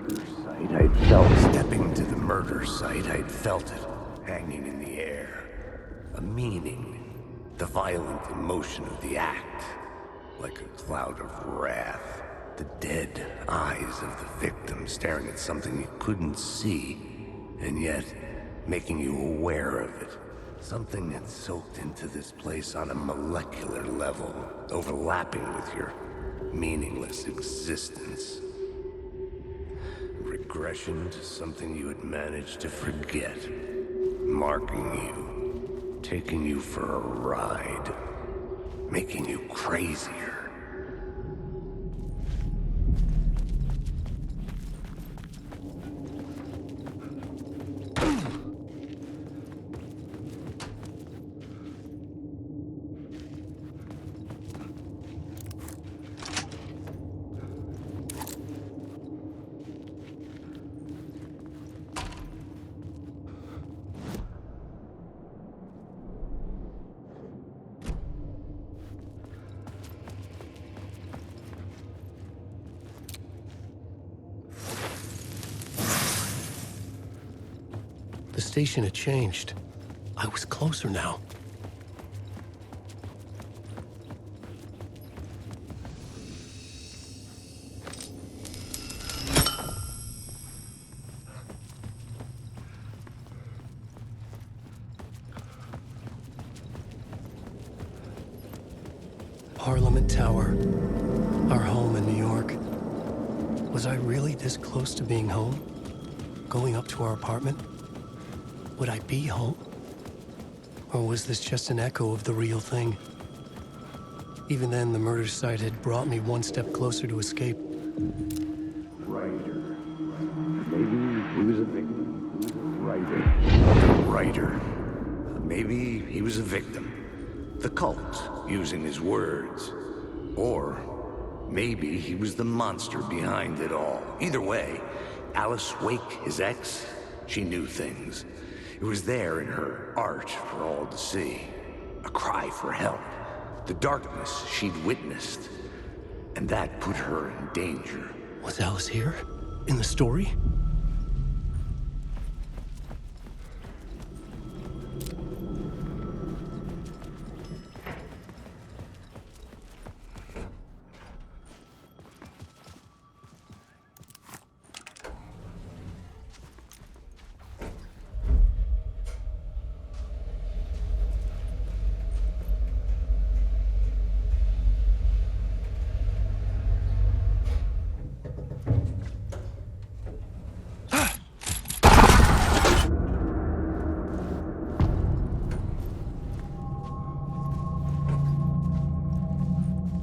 murder site, I'd felt stepping to the murder site, I'd felt it hanging in the air. A meaning, the violent emotion of the act, like a cloud of wrath. The dead eyes of the victim staring at something you couldn't see, and yet making you aware of it. Something that soaked into this place on a molecular level, overlapping with your meaningless existence. Regression to something you had managed to forget. Marking you, taking you for a ride, making you crazier. The station had changed. I was closer now. Parliament Tower. Our home in New York. Was I really this close to being home? Going up to our apartment? Would I be home? Or was this just an echo of the real thing? Even then, the murder site had brought me one step closer to escape. Writer. Maybe he was a victim. Writer. The writer. Maybe he was a victim. The cult, using his words. Or maybe he was the monster behind it all. Either way, Alice Wake, his ex, she knew things. It was there in her art for all to see. A cry for help. The darkness she'd witnessed. And that put her in danger. Was Alice here? In the story?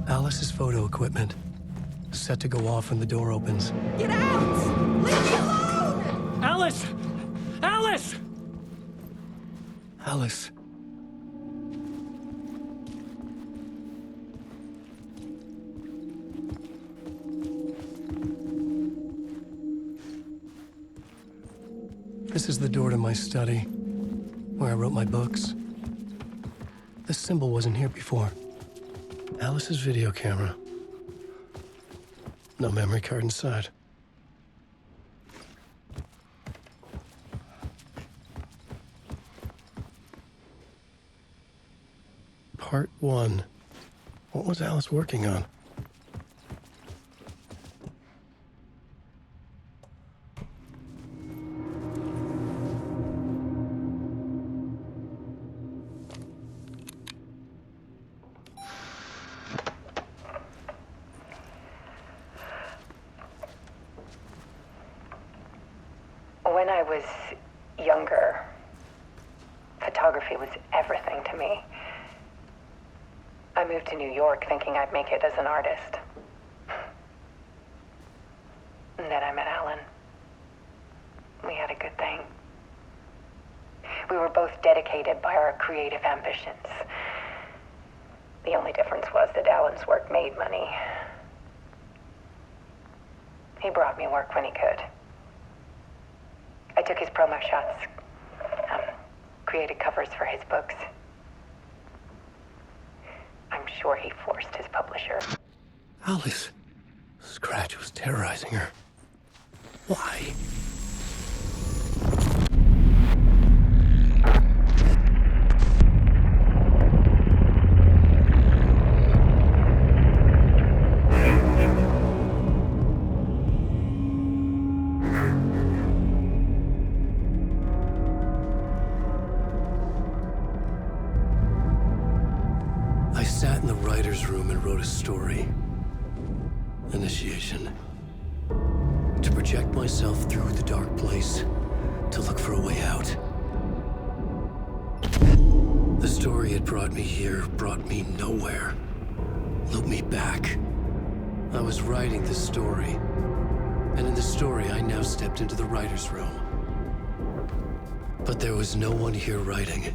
Alice's photo equipment. Set to go off when the door opens. Get out! Leave me alone! Alice! Alice! Alice. This is the door to my study, where I wrote my books. This symbol wasn't here before. Alice's video camera. No memory card inside. Part 1. What was Alice working on? When I was younger, photography was everything to me. I moved to New York thinking I'd make it as an artist. And then I met Alan. We had a good thing. We were both dedicated by our creative ambitions. The only difference was that Alan's work made money. He brought me work when he could. I took his promo shots, created covers for his books. I'm sure he forced his publisher. Alice. Scratch was terrorizing her. Why? I sat in the writer's room and wrote a story. Initiation. To project myself through the dark place, to look for a way out. The story had brought me here, brought me nowhere. Looped me back. I was writing the story. And in the story, I now stepped into the writer's room. But there was no one here writing it.